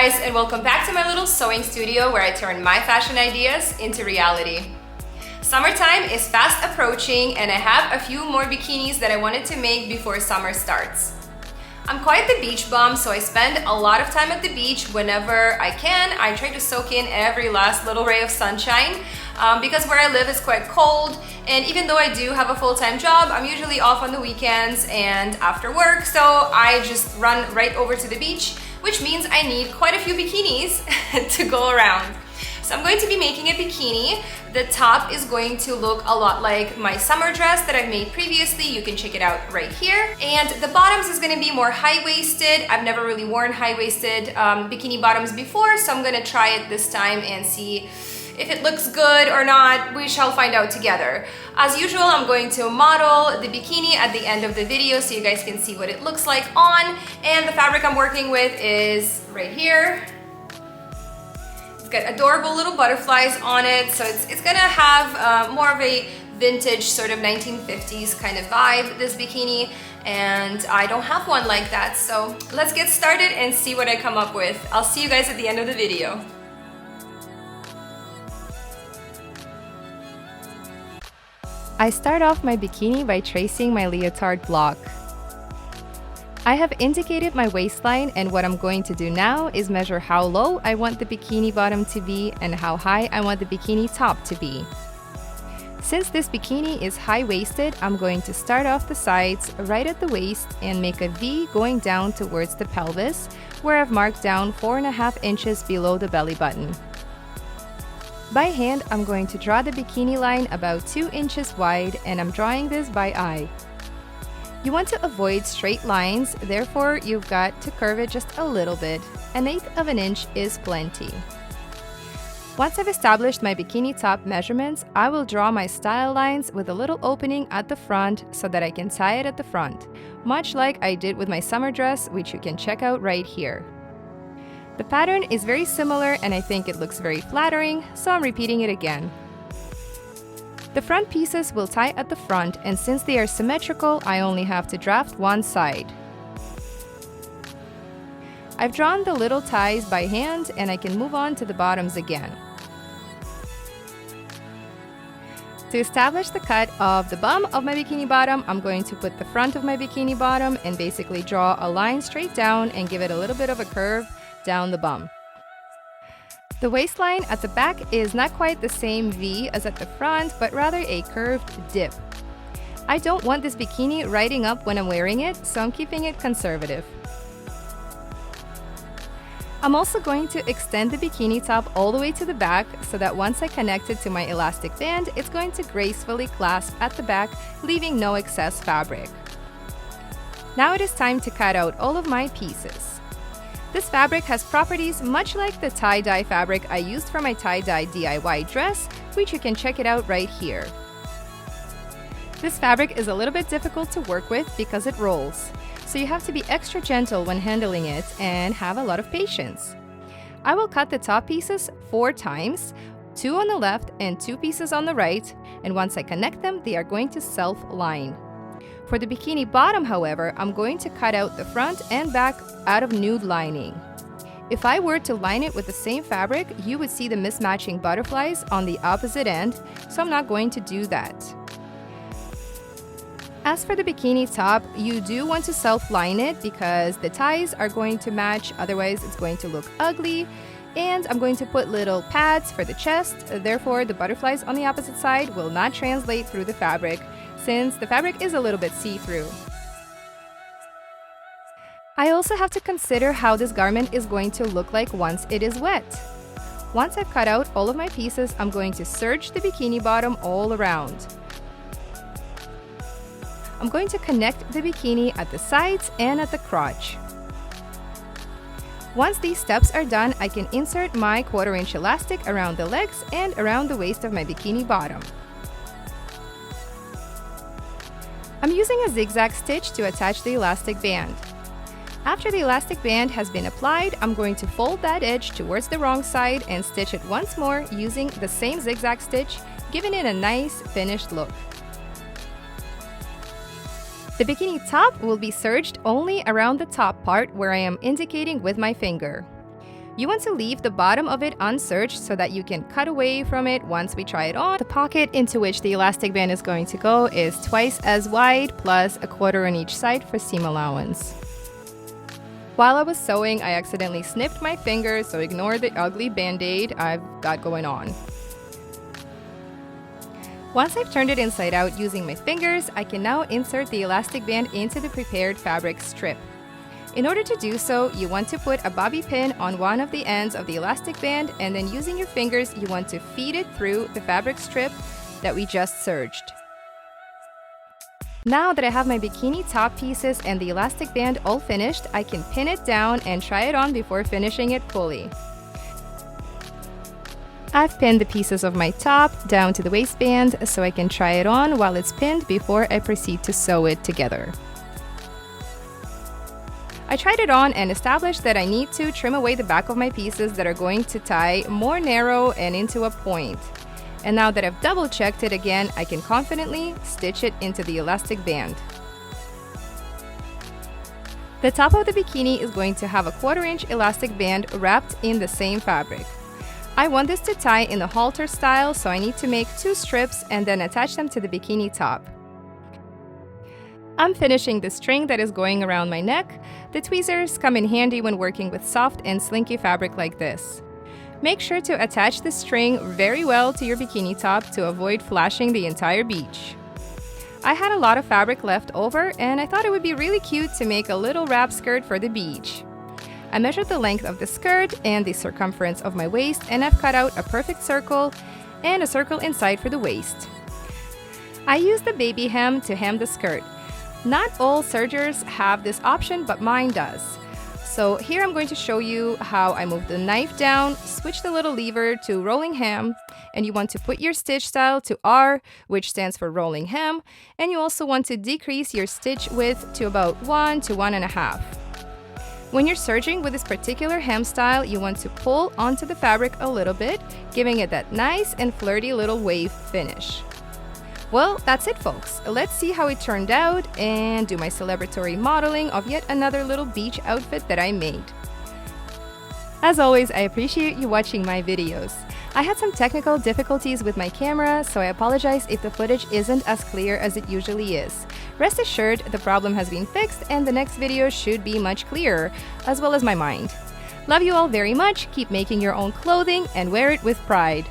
guys, and welcome back to my little sewing studio where I turn my fashion ideas into reality. Summertime is fast approaching and I have a few more bikinis that I wanted to make before summer starts. I'm quite the beach bum, so I spend a lot of time at the beach whenever I can. I try to soak in every last little ray of sunshine because where I live is quite cold, and even though I do have a full-time job, I'm usually off on the weekends and after work, so I just run right over to the beach, which means I need quite a few bikinis to go around. So I'm going to be making a bikini. The top is going to look a lot like my summer dress that I've made previously. You can check it out right here. And the bottoms is going to be more high-waisted. I've never really worn high-waisted bikini bottoms before, so I'm going to try it this time and see if it looks good or not. We shall find out together. As usual, I'm going to model the bikini at the end of the video so you guys can see what it looks like on. And the fabric I'm working with is right here. It's got adorable little butterflies on it, so it's gonna have more of a vintage sort of 1950s kind of vibe, this bikini, and I don't have one like that. So let's get started and see what I come up with. I'll see you guys at the end of the video. I start off my bikini by tracing my leotard block. I have indicated my waistline, and what I'm going to do now is measure how low I want the bikini bottom to be and how high I want the bikini top to be. Since this bikini is high-waisted, I'm going to start off the sides right at the waist and make a V going down towards the pelvis, where I've marked down 4.5 inches below the belly button. By hand, I'm going to draw the bikini line about 2 inches wide, and I'm drawing this by eye. You want to avoid straight lines, therefore you've got to curve it just a little bit. 1/8 of an inch is plenty. Once I've established my bikini top measurements, I will draw my style lines with a little opening at the front so that I can tie it at the front, much like I did with my summer dress, which you can check out right here. The pattern is very similar and I think it looks very flattering, so I'm repeating it again. The front pieces will tie at the front, and since they are symmetrical, I only have to draft one side. I've drawn the little ties by hand and I can move on to the bottoms again. To establish the cut of the bum of my bikini bottom, I'm going to put the front of my bikini bottom and basically draw a line straight down and give it a little bit of a curve down the bum. The waistline at the back is not quite the same V as at the front, but rather a curved dip. I don't want this bikini riding up when I'm wearing it, so I'm keeping it conservative. I'm also going to extend the bikini top all the way to the back so that once I connect it to my elastic band, it's going to gracefully clasp at the back, leaving no excess fabric. Now it is time to cut out all of my pieces. This fabric has properties much like the tie-dye fabric I used for my tie-dye DIY dress, which you can check it out right here. This fabric is a little bit difficult to work with because it rolls, so you have to be extra gentle when handling it and have a lot of patience. I will cut the top pieces 4 times, 2 on the left and 2 pieces on the right, and once I connect them, they are going to self-line. For the bikini bottom, however, I'm going to cut out the front and back out of nude lining. If I were to line it with the same fabric, you would see the mismatching butterflies on the opposite end, so I'm not going to do that. As for the bikini top, you do want to self-line it because the ties are going to match, otherwise it's going to look ugly. And I'm going to put little pads for the chest, therefore the butterflies on the opposite side will not translate through the fabric, since the fabric is a little bit see-through. I also have to consider how this garment is going to look like once it is wet. Once I've cut out all of my pieces, I'm going to serge the bikini bottom all around. I'm going to connect the bikini at the sides and at the crotch. Once these steps are done, I can insert my 1/4 inch elastic around the legs and around the waist of my bikini bottom. I'm using a zigzag stitch to attach the elastic band. After the elastic band has been applied, I'm going to fold that edge towards the wrong side and stitch it once more using the same zigzag stitch, giving it a nice finished look. The bikini top will be serged only around the top part where I am indicating with my finger. You want to leave the bottom of it unserged so that you can cut away from it once we try it on. The pocket into which the elastic band is going to go is twice as wide, plus a quarter on each side for seam allowance. While I was sewing, I accidentally snipped my finger, so ignore the ugly band-aid I've got going on. Once I've turned it inside out using my fingers, I can now insert the elastic band into the prepared fabric strip. In order to do so, you want to put a bobby pin on one of the ends of the elastic band, and then using your fingers, you want to feed it through the fabric strip that we just serged. Now that I have my bikini top pieces and the elastic band all finished, I can pin it down and try it on before finishing it fully. I've pinned the pieces of my top down to the waistband so I can try it on while it's pinned before I proceed to sew it together. I tried it on and established that I need to trim away the back of my pieces that are going to tie more narrow and into a point. And now that I've double checked it again, I can confidently stitch it into the elastic band. The top of the bikini is going to have a 1/4 inch elastic band wrapped in the same fabric. I want this to tie in the halter style, so I need to make 2 strips and then attach them to the bikini top. I'm finishing the string that is going around my neck. The tweezers come in handy when working with soft and slinky fabric like this. Make sure to attach the string very well to your bikini top to avoid flashing the entire beach. I had a lot of fabric left over and I thought it would be really cute to make a little wrap skirt for the beach. I measured the length of the skirt and the circumference of my waist, and I've cut out a perfect circle and a circle inside for the waist. I used the baby hem to hem the skirt. Not all sergers have this option, but mine does. So here I'm going to show you how I move the knife down, switch the little lever to rolling hem, and you want to put your stitch style to R, which stands for rolling hem, and you also want to decrease your stitch width to about 1 to 1.5. When you're serging with this particular hem style, you want to pull onto the fabric a little bit, giving it that nice and flirty little wave finish. Well, that's it, folks. Let's see how it turned out and do my celebratory modeling of yet another little beach outfit that I made. As always, I appreciate you watching my videos. I had some technical difficulties with my camera, so I apologize if the footage isn't as clear as it usually is. Rest assured, the problem has been fixed and the next video should be much clearer, as well as my mind. Love you all very much, keep making your own clothing and wear it with pride.